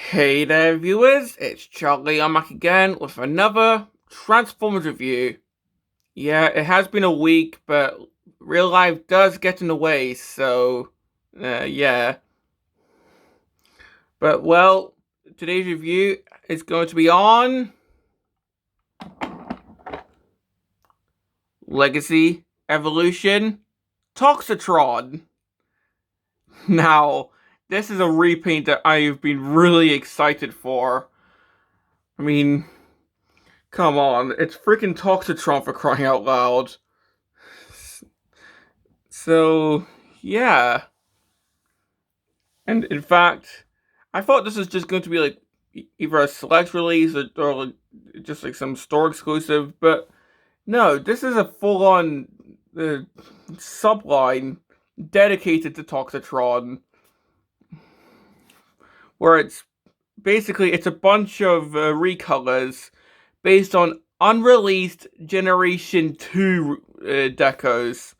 Hey there viewers, it's Charlie. I'm back again with another Transformers review. Yeah, it has been a week, but real life does get in the way, so yeah. But well, today's review is going to be on Legacy Evolution Toxitron. Now, this is a repaint that I've been really excited for. I mean, come on, it's freaking Toxitron for crying out loud. So, yeah. And in fact, I thought this was just going to be like either a select release or like, just like some store exclusive, but no, this is a full on subline dedicated to Toxitron, where it's a bunch of recolors based on unreleased Generation 2 decos.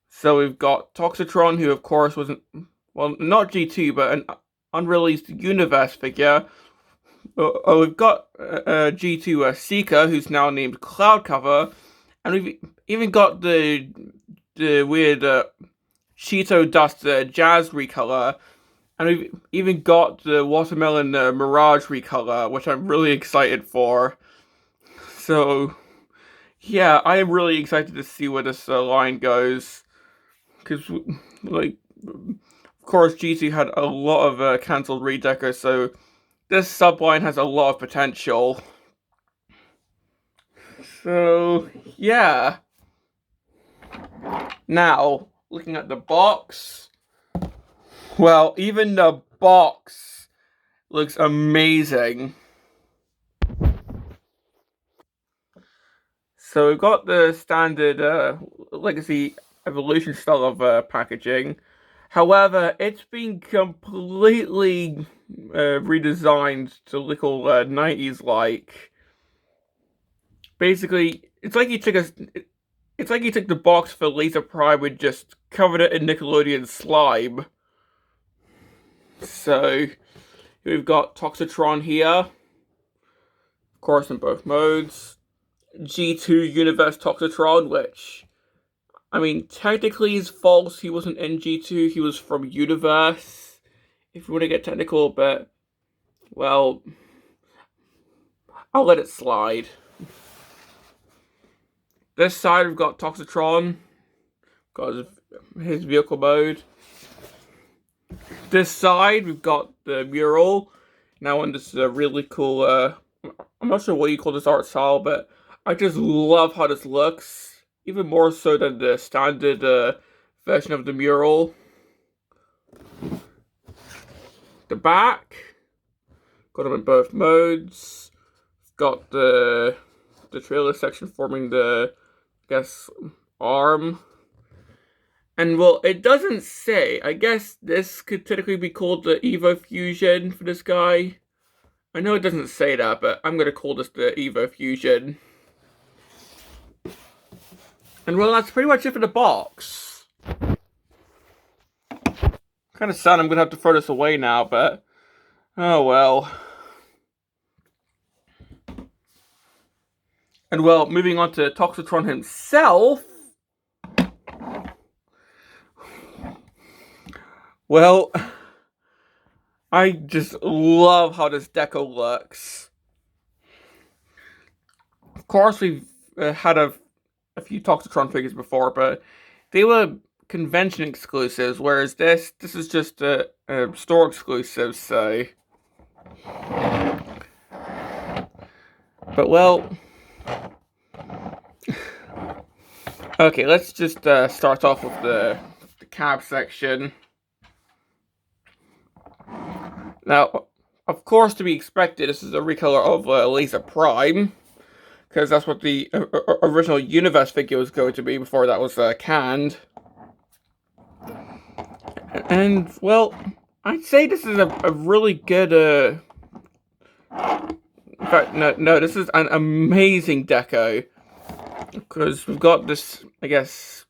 So we've got Toxitron, who of course wasn't, well, not G2, but an unreleased Universe figure. We've got G2 Seeker, who's now named Cloud Cover, and we've even got the weird Cheeto Dust Jazz recolor, and we've even got the Watermelon Mirage recolor, which I'm really excited for. So, yeah, I am really excited to see where this line goes. Because, like, of course, G2 had a lot of cancelled redecos, so this subline has a lot of potential. So, yeah. Now, looking at the box, well, even the box looks amazing. So we've got the standard Legacy Evolution style of packaging. However, it's been completely redesigned to look all 90s like. Basically, it's like you took the box for Laser Prime and just covered it in Nickelodeon slime. So we've got Toxitron here, of course in both modes. G2 Universe Toxitron, which, I mean, technically is false. He wasn't in G2, he was from Universe, if you want to get technical, but, well, I'll let it slide. This side we've got Toxitron, got his vehicle mode. This side we've got the mural. Now, and this is a really cool, I'm not sure what you call this art style, but I just love how this looks, even more so than the standard version of the mural. The back, got them in both modes. Got the trailer section forming the, I guess, arm. And well, it doesn't say. I guess this could technically be called the Evo Fusion for this guy. I know it doesn't say that, but I'm gonna call this the Evo Fusion. And well, that's pretty much it for the box. Kind of sad I'm gonna have to throw this away now, but oh well. And well, moving on to Toxitron himself. Well, I just love how this deco looks. Of course, we've had a few Toxitron figures before, but they were convention exclusives, whereas this is just a store exclusive, so. But well, okay, let's just start off with the cab section. Now, of course, to be expected, this is a recolor of Laser Prime, because that's what the original Universe figure was going to be before that was canned. And, well, I'd say this is a really good, in fact, no, this is an amazing deco, because we've got this, I guess,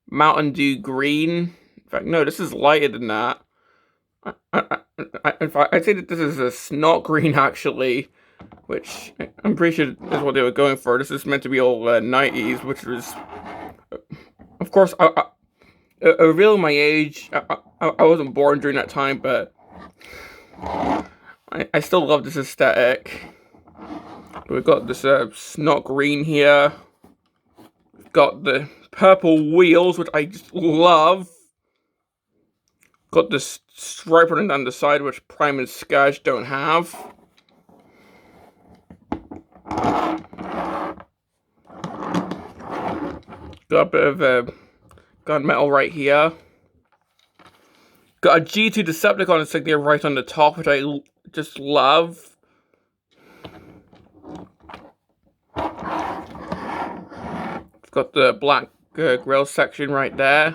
Mountain Dew green. In fact, no, this is lighter than that. In fact, I'd say that this is a snot green, actually, which I'm pretty sure is what they were going for. This is meant to be all 90s, which was, of course, revealing my age. I wasn't born during that time, but I still love this aesthetic. We've got this snot green here. We've got the purple wheels, which I just love. Got this stripe running down the side, which Prime and Scourge don't have. Got a bit of gunmetal right here. Got a G2 Decepticon insignia right on the top, which I just love. Got the black grill section right there.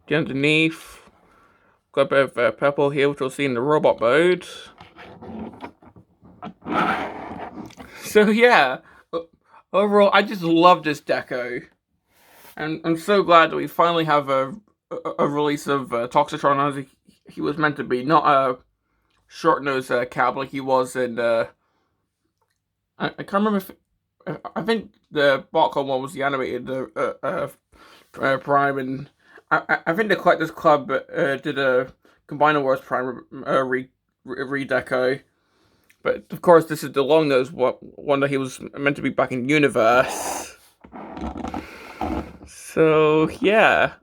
The underneath. Got a bit of purple here, which we'll see in the robot mode. So yeah, overall, I just love this deco. And I'm so glad that we finally have a release of Toxitron as he was meant to be. Not a short-nosed cab like he was in... I can't remember if... I think the Botcon one was the animated Prime, and I think the Collectors Club did a Combiner Wars Prime redeco. But of course, this is the long-nosed one that he was meant to be back in universe. So yeah,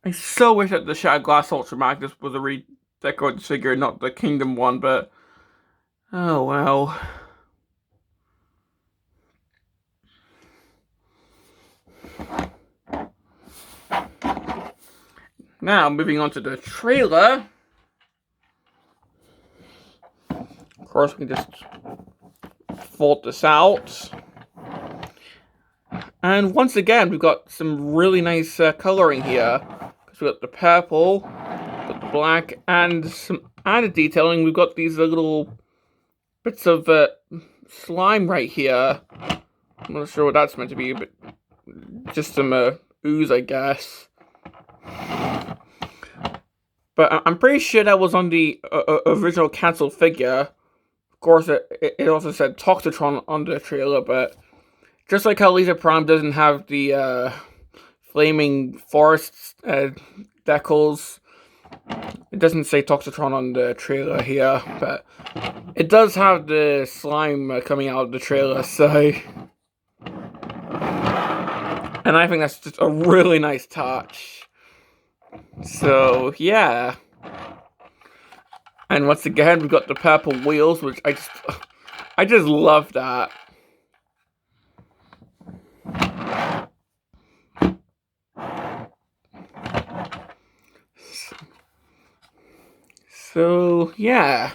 I so wish that the Shattered Glass Ultra Magnus was a redecorated figure, not the Kingdom one. But oh well. Now moving on to the trailer. Of course, we can just fold this out. And once again, we've got some really nice coloring here. Because we've got the purple, got the black, and some added detailing. We've got these little bits of slime right here. I'm not sure what that's meant to be, but just some ooze, I guess. But I'm pretty sure that was on the original cancelled figure. Of course, it also said Toxitron on the trailer, but just like how Lisa Prime doesn't have the flaming forest decals, it doesn't say Toxitron on the trailer here, but it does have the slime coming out of the trailer, so... And I think that's just a really nice touch. So, yeah. And once again, we've got the purple wheels, which I just love that. So, yeah.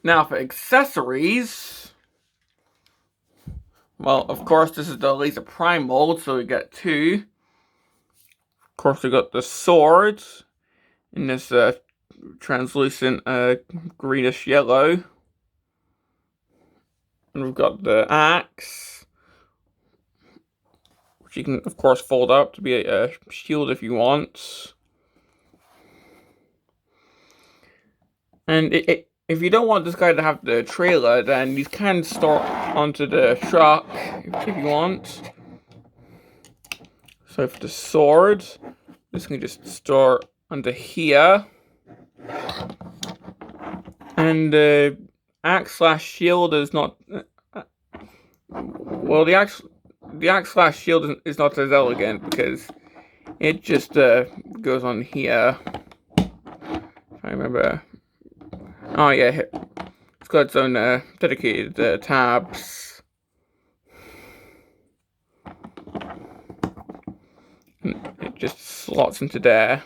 Now for accessories. Well, of course, this is the Laser Prime mold, so we get two. Of course, we got the sword in this translucent greenish yellow. And we've got the axe, which you can, of course, fold up to be a shield if you want. And if you don't want this guy to have the trailer, then you can store onto the truck if you want. So for the sword, this can just store under here. And the axe/shield is not... well, the axe/shield is not as elegant because it just goes on here. If I remember... Oh yeah, it's got its own dedicated tabs. It just slots into there.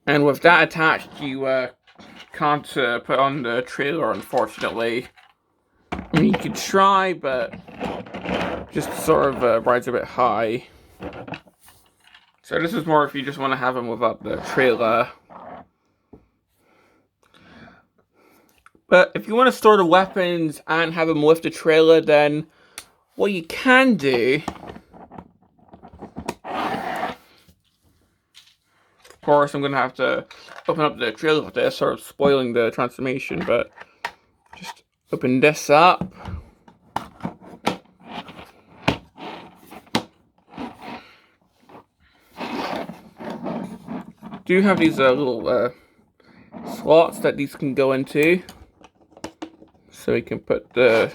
And with that attached, you can't put on the trailer, unfortunately. I mean, you could try, but just sort of rides a bit high. So this is more if you just want to have them without the trailer. But if you want to store the weapons and have them with the trailer, then what you can do, of course, I'm going to have to open up the trailer for this, sort of spoiling the transformation, but just open this up. Do have these little slots that these can go into, so we can put the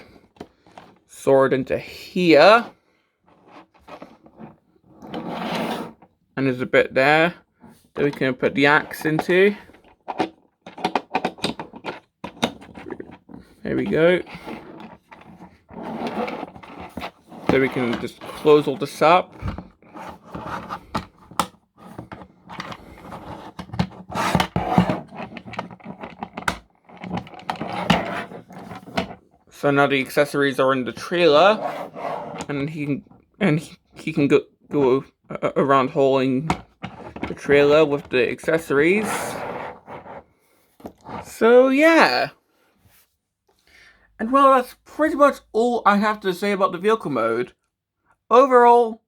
sword into here, and there's a bit there that we can put the axe into. There we go. So we can just close all this up. So now the accessories are in the trailer, and he can go around hauling the trailer with the accessories. So yeah. And well, that's pretty much all I have to say about the vehicle mode. Overall,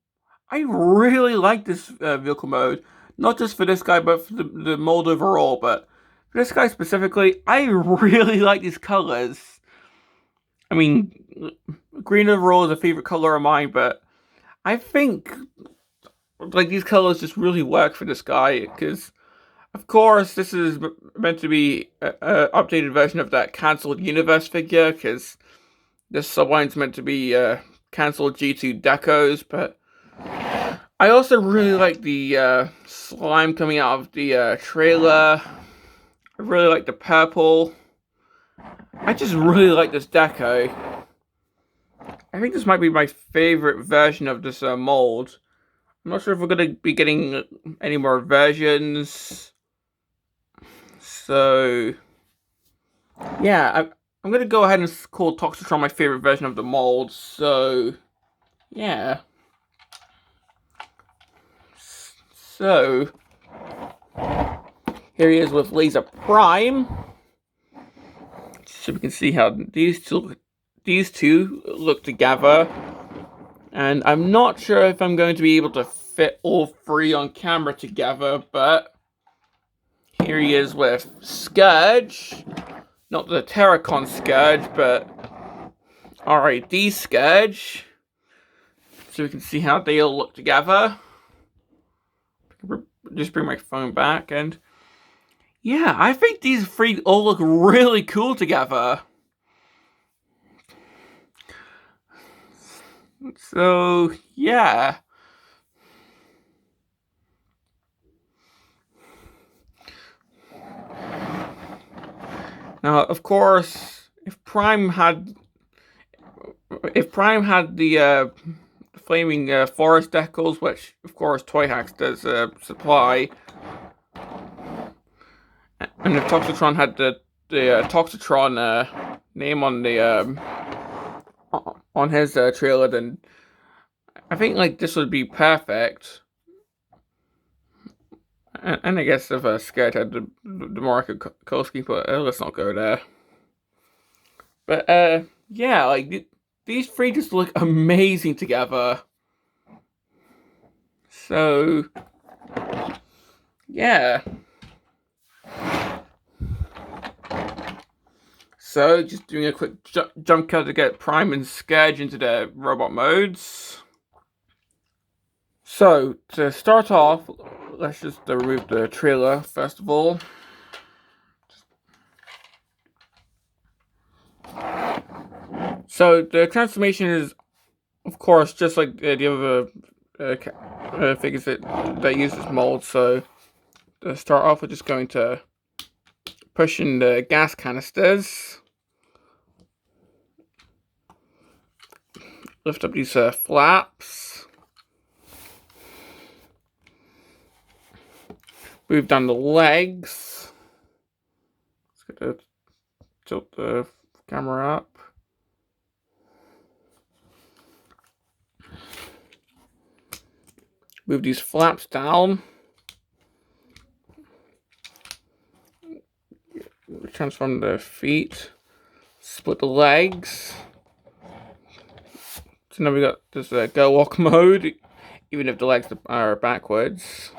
I really like this vehicle mode. Not just for this guy, but for the mold overall. But for this guy specifically, I really like these colors. I mean, green overall is a favorite color of mine, but I think like these colors just really work for this guy, because of course this is meant to be a updated version of that cancelled universe figure, because this subline's meant to be cancelled G2 decos. But I also really like the slime coming out of the trailer. I really like the purple. I just really like this deco. I think this might be my favorite version of this mold. I'm not sure if we're going to be getting any more versions. So, yeah, I'm going to go ahead and call Toxitron my favorite version of the mold. So, yeah. So, here he is with Laser Prime. So we can see how these two look together. And I'm not sure if I'm going to be able to fit all three on camera together, but here he is with Scourge. Not the Terracon Scourge, but RID Scourge. So we can see how they all look together. Just bring my phone back, and yeah, I think these three all look really cool together. So, yeah. Now, of course, if Prime had the flaming forest decals, which of course Toy Hacks does supply, and if Toxitron had the Toxitron name on the on his trailer, then I think like this would be perfect. And I guess if Scared had the Marika Kolsky, but let's not go there. But yeah, like these three just look amazing together. So yeah. So just doing a quick jump cut to get Prime and Scourge into their robot modes. So to start off, let's just remove the trailer first of all. So the transformation is, of course, just like the other figures that use this mold. So to start off, we're just going to push in the gas canisters, lift up these flaps, move down the legs. Let's get to tilt the camera up. Move these flaps down. Transform the feet. Split the legs. So now we got this go walk mode, even if the legs are backwards.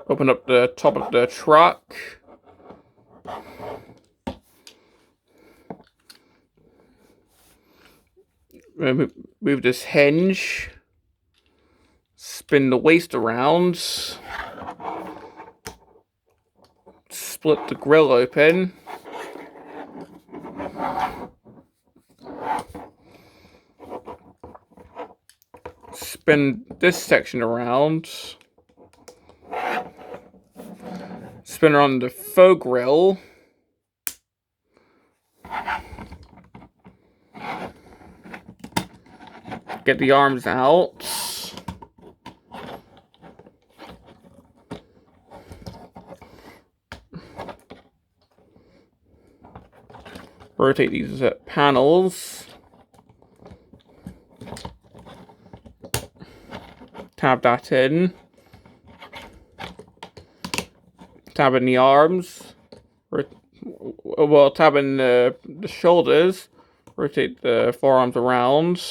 Open up the top of the truck. Move this hinge. Spin the waist around. Split the grill open. Spin this section around. Spin around the faux grill. Get the arms out. Rotate these panels. Tab that in. Tab in the arms. Well, tab in the shoulders. Rotate the forearms around.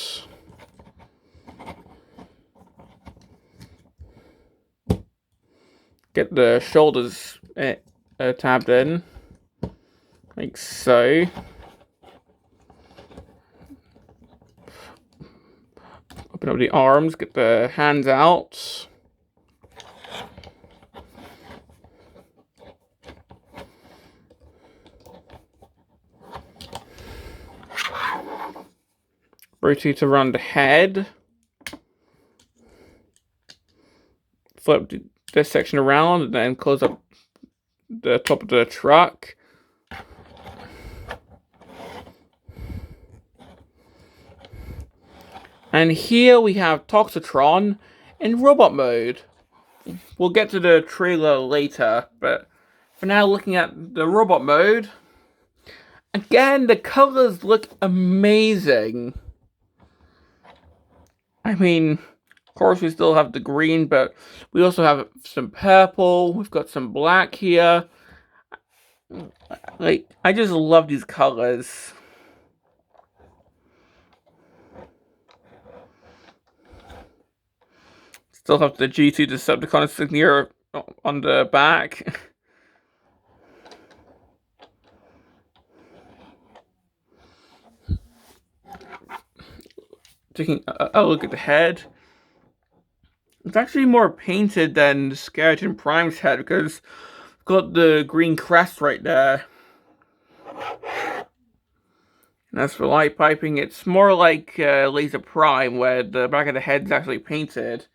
Get the shoulders tabbed in. Like so. Open up the arms, get the hands out. Rotate around the head. Flip this section around and then close up the top of the truck. And here we have Toxitron in robot mode. We'll get to the trailer later, but for now, looking at the robot mode, again, the colors look amazing. I mean, of course, we still have the green, but we also have some purple. We've got some black here. Like, I just love these colors. Still have the G2 Decepticon insignia on the back. Taking a look at the head. It's actually more painted than the Skeleton Prime's head because we've got the green crest right there. And as for light piping, it's more like Laser Prime, where the back of the head's actually painted.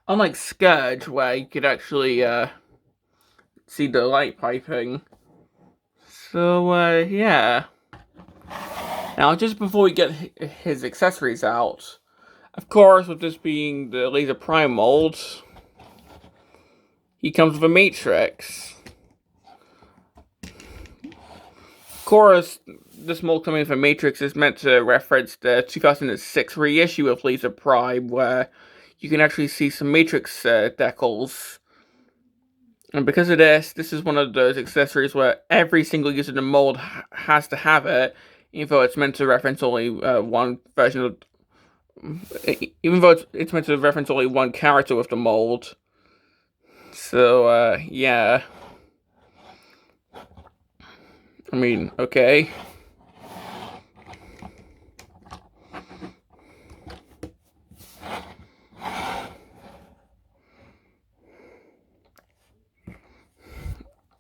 Unlike Scourge, where you could actually see the light piping. So, yeah. Now, just before we get his accessories out, of course, with this being the Laser Prime mold, he comes with a Matrix. Of course, this mold coming with a Matrix is meant to reference the 2006 reissue of Laser Prime, where you can actually see some Matrix decals. And because of this is one of those accessories where every single user in the mold has to have it, even though it's meant to reference only one version of... Even though it's meant to reference only one character with the mold. So, yeah. I mean, okay.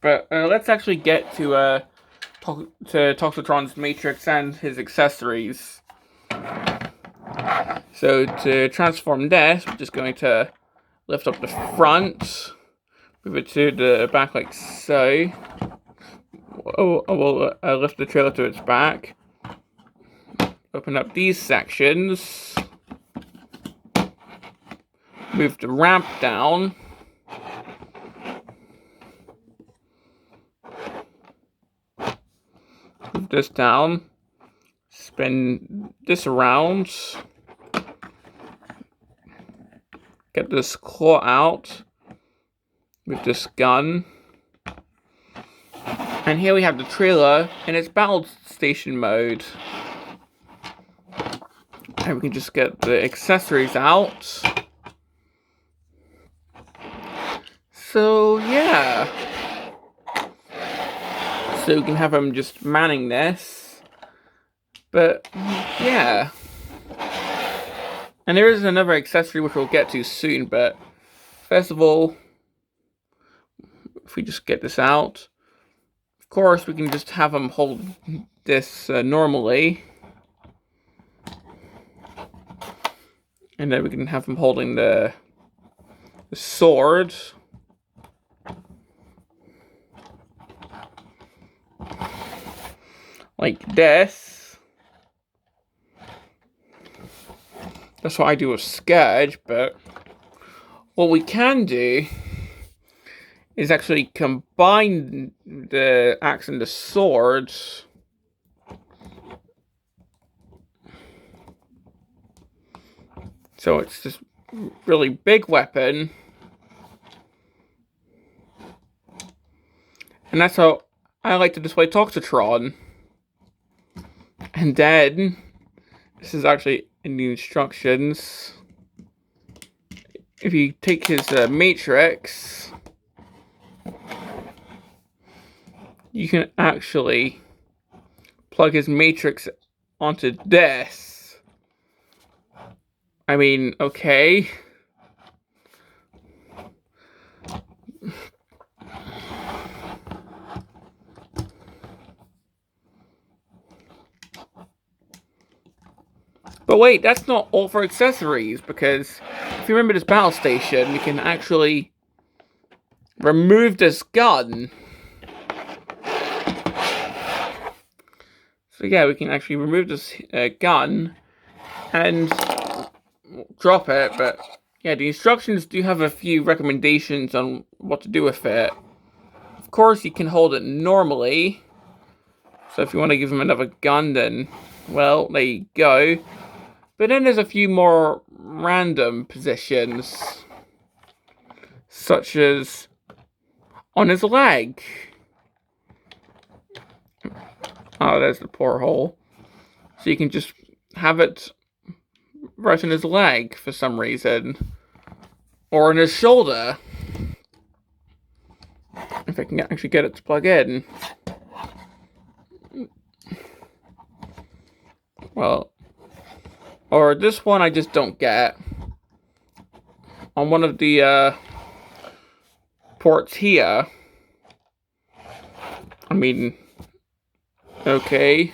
But let's actually get to Toxitron's Matrix and his accessories. So to transform this, we're just going to lift up the front, move it to the back like so. We'll lift the trailer to its back. Open up these sections. Move the ramp down. Move this down. Spin this around. Get this claw out. Move this gun. And here we have the trailer in its battle station mode. And we can just get the accessories out. So, yeah. So we can have them just manning this. But, yeah. And there is another accessory which we'll get to soon, but first of all, if we just get this out, of course we can just have them hold this normally. And then we can have them holding the sword. Like this. That's what I do with Scourge, but what we can do is actually combine the axe and the sword. So it's this really big weapon. And that's how I like to display Toxitron. And then, this is actually in the instructions. If you take his matrix, you can actually plug his matrix onto this. I mean, okay. But wait, that's not all for accessories, because if you remember this battle station, you can actually remove this gun. So yeah, we can actually remove this gun and drop it, but yeah, the instructions do have a few recommendations on what to do with it. Of course, you can hold it normally. So if you want to give him another gun, then, well, there you go. But then there's a few more random positions, such as on his leg. Oh, there's the porthole. So you can just have it right on his leg for some reason. Or on his shoulder. If I can actually get it to plug in. Well, or this one I just don't get. On one of the ports here. I mean, okay.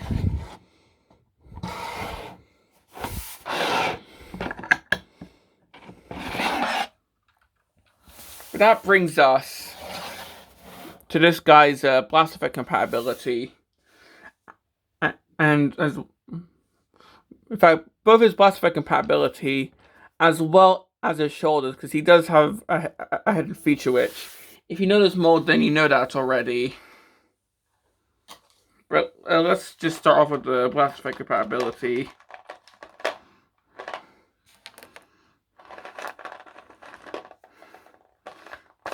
But that brings us to this guy's blast effect compatibility. And as in fact, both his blast effect compatibility as well as his shoulders, because he does have a hidden feature which, if you know this mode, then you know that already. But let's just start off with the blast effect compatibility.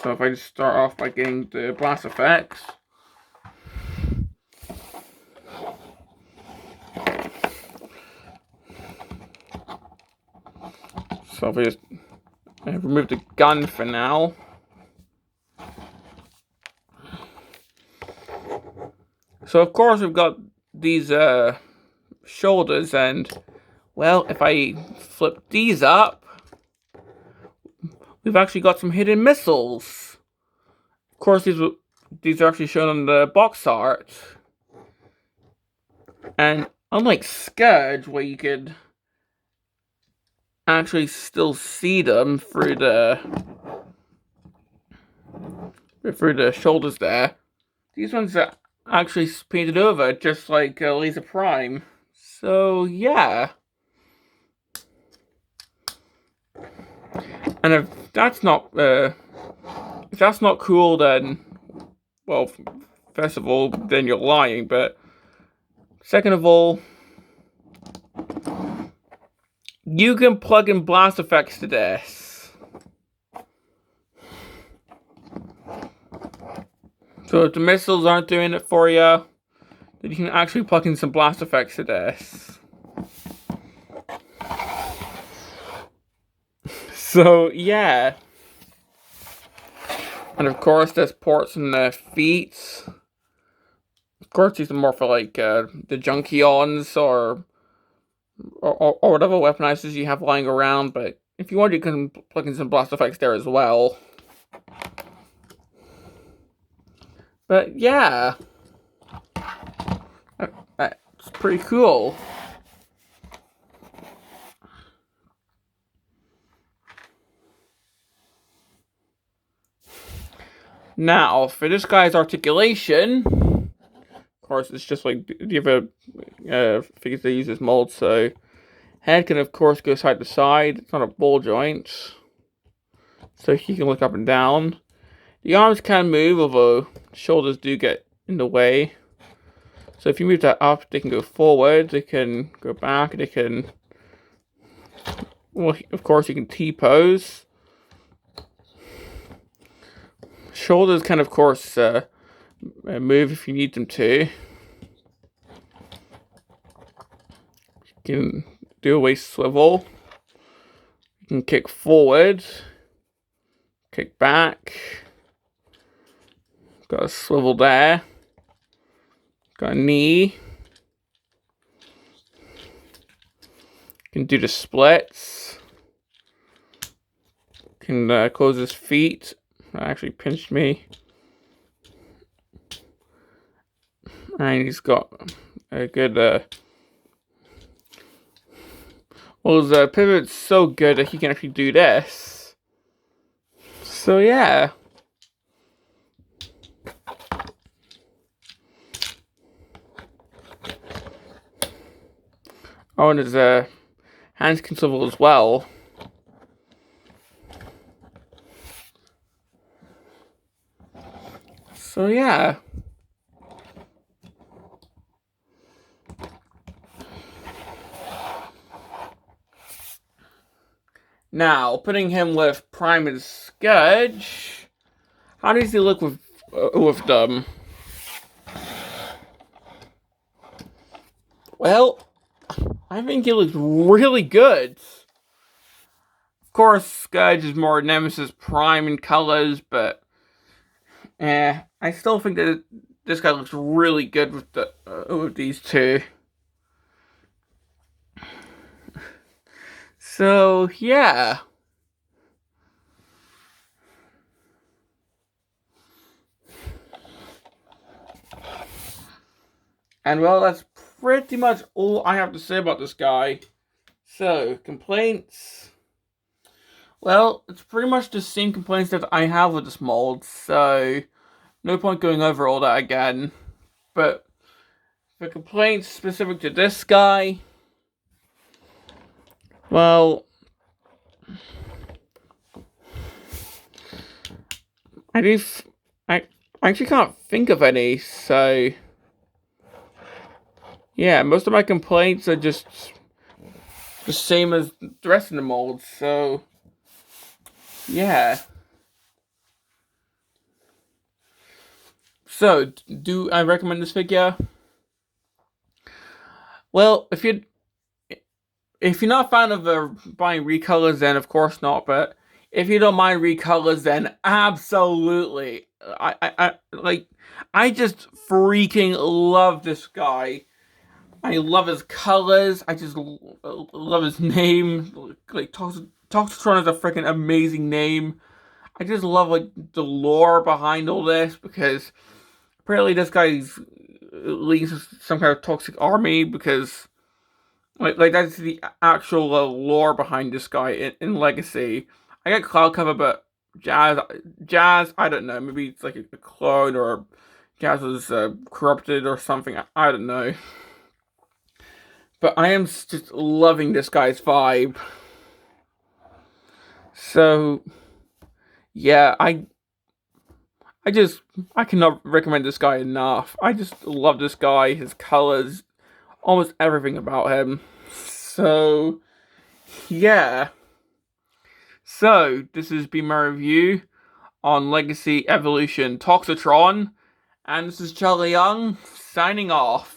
So if I just start off by getting the blast effects. So if I just remove the gun for now. So of course we've got these shoulders, and well, if I flip these up, we've actually got some hidden missiles. Of course these are actually shown on the box art. And unlike Scourge, where you could actually still see them through the shoulders there, these ones are actually painted over, just like Laser Prime. So yeah. And if that's not cool, then, well, first of all, then you're lying. But second of all, you can plug in blast effects to this. So if the missiles aren't doing it for you, then you can actually plug in some blast effects to this. So yeah. And of course there's ports in the feet. Of course these are more for like the Junkions or whatever weaponizers you have lying around, but if you want you can plug in some blast effects there as well. But yeah. That's pretty cool. Now, for this guy's articulation, of course, it's just like the other figures they use as molds, so head can, of course, go side to side. It's not a ball joint, so he can look up and down. The arms can move, although shoulders do get in the way. So if you move that up, they can go forward, they can go back, they can... Well, of course, you can T-pose. Shoulders can, of course, move if you need them to. You can do a waist swivel. You can kick forward, kick back. Got a swivel there. Got a knee. Can do the splits. Can close his feet. That actually pinched me. And he's got a good well, his pivot's so good that he can actually do this. So yeah. Oh, and his hands can swivel as well. So yeah. Now, putting him with Prime and Scourge, how does he look with them? Well, I think he looks really good. Of course, Scourge is more Nemesis Prime in colors, but I still think that this guy looks really good with these two. So yeah. And well, that's pretty much all I have to say about this guy. So, complaints. Well, it's pretty much the same complaints that I have with this mold, so no point going over all that again. But for complaints specific to this guy, well, I actually can't think of any, so yeah, most of my complaints are just the same as the rest of the molds, so yeah. So, do I recommend this figure? Well, if you're not a fan of buying recolors, then of course not, but if you don't mind recolors, then absolutely. I just freaking love this guy. I love his colors. I just love his name. Like, Toxitron is a freaking amazing name. I just love, like, the lore behind all this, because apparently this guy's leads some kind of toxic army, because like that's the actual lore behind this guy in Legacy. I got Cloud cover, but Jazz, I don't know. Maybe it's like a clone, or Jazz was corrupted or something. I don't know. But I am just loving this guy's vibe. So yeah, I cannot recommend this guy enough. I just love this guy, his colors, almost everything about him. So yeah. So this has been my review on Legacy Evolution Toxitron. And this is Charlie Young, signing off.